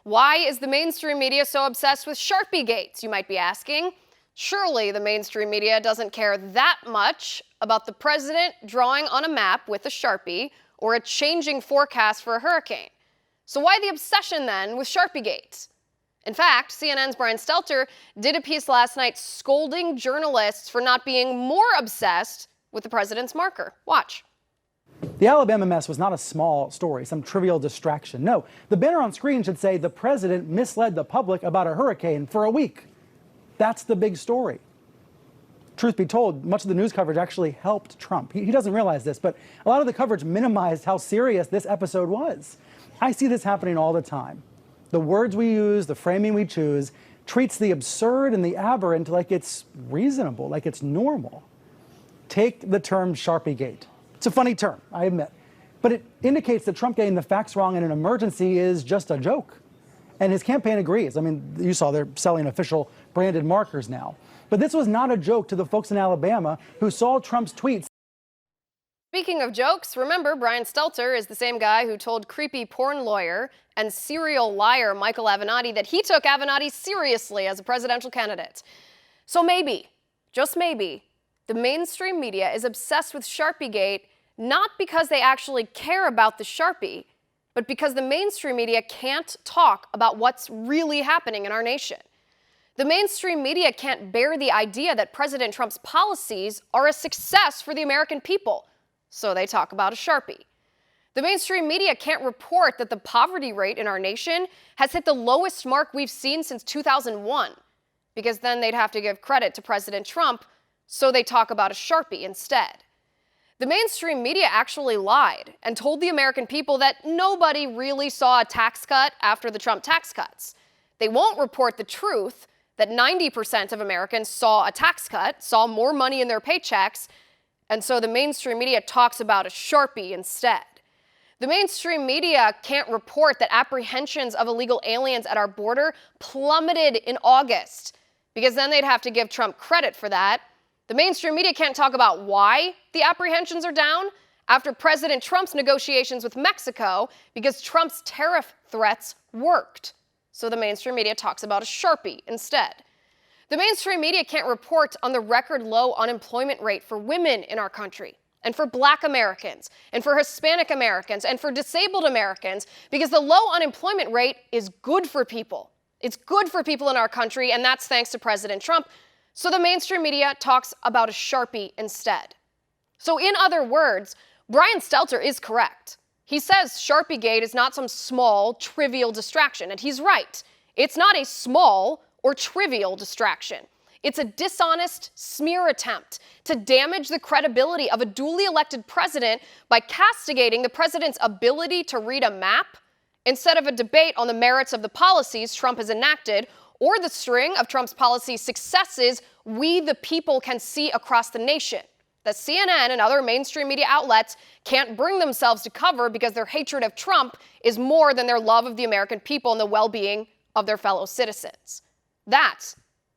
Why is the mainstream media so obsessed with Sharpiegate, you might be asking? Surely the mainstream media doesn't care that much about the president drawing on a map with a Sharpie or a changing forecast for a hurricane. So why the obsession then with Sharpiegate? In fact, CNN's Brian Stelter did a piece last night scolding journalists for not being more obsessed with the president's marker. Watch. The Alabama mess was not a small story, some trivial distraction. No, the banner on screen should say the president misled the public about a hurricane for a week. That's the big story. Truth be told, much of the news coverage actually helped Trump. He doesn't realize this, but a lot of the coverage minimized how serious this episode was. I see this happening all the time. The words we use, the framing we choose, treats the absurd and the aberrant like it's reasonable, like it's normal. Take the term Sharpiegate. It's a funny term, I admit, but it indicates that Trump getting the facts wrong in an emergency is just a joke. And his campaign agrees. I mean, you saw they're selling official branded markers now. But this was not a joke to the folks in Alabama who saw Trump's tweets. Speaking of jokes, remember Brian Stelter is the same guy who told creepy porn lawyer and serial liar Michael Avenatti that he took Avenatti seriously as a presidential candidate. So maybe, just maybe, the mainstream media is obsessed with Sharpiegate not because they actually care about the Sharpie, but because the mainstream media can't talk about what's really happening in our nation. The mainstream media can't bear the idea that President Trump's policies are a success for the American people, so they talk about a Sharpie. The mainstream media can't report that the poverty rate in our nation has hit the lowest mark we've seen since 2001, because then they'd have to give credit to President Trump, so they talk about a Sharpie instead. The mainstream media actually lied and told the American people that nobody really saw a tax cut after the Trump tax cuts. They won't report the truth that 90% of Americans saw a tax cut, saw more money in their paychecks, and so the mainstream media talks about a Sharpie instead. The mainstream media can't report that apprehensions of illegal aliens at our border plummeted in August, because then they'd have to give Trump credit for that. The mainstream media can't talk about why the apprehensions are down after President Trump's negotiations with Mexico, because Trump's tariff threats worked. So the mainstream media talks about a Sharpie instead. The mainstream media can't report on the record low unemployment rate for women in our country, and for Black Americans, and for Hispanic Americans, and for disabled Americans, because the low unemployment rate is good for people. It's good for people in our country, and that's thanks to President Trump. So the mainstream media talks about a Sharpie instead. So in other words, Brian Stelter is correct. He says Sharpiegate is not some small, trivial distraction, and he's right. It's not a small or trivial distraction. It's a dishonest smear attempt to damage the credibility of a duly elected president by castigating the president's ability to read a map instead of a debate on the merits of the policies Trump has enacted or the string of Trump's policy successes we the people can see across the nation that CNN and other mainstream media outlets can't bring themselves to cover because their hatred of Trump is more than their love of the American people and the well-being of their fellow citizens. That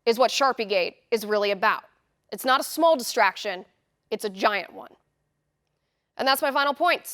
is what Sharpiegate is really about. It's not a small distraction, it's a giant one. And that's my final point.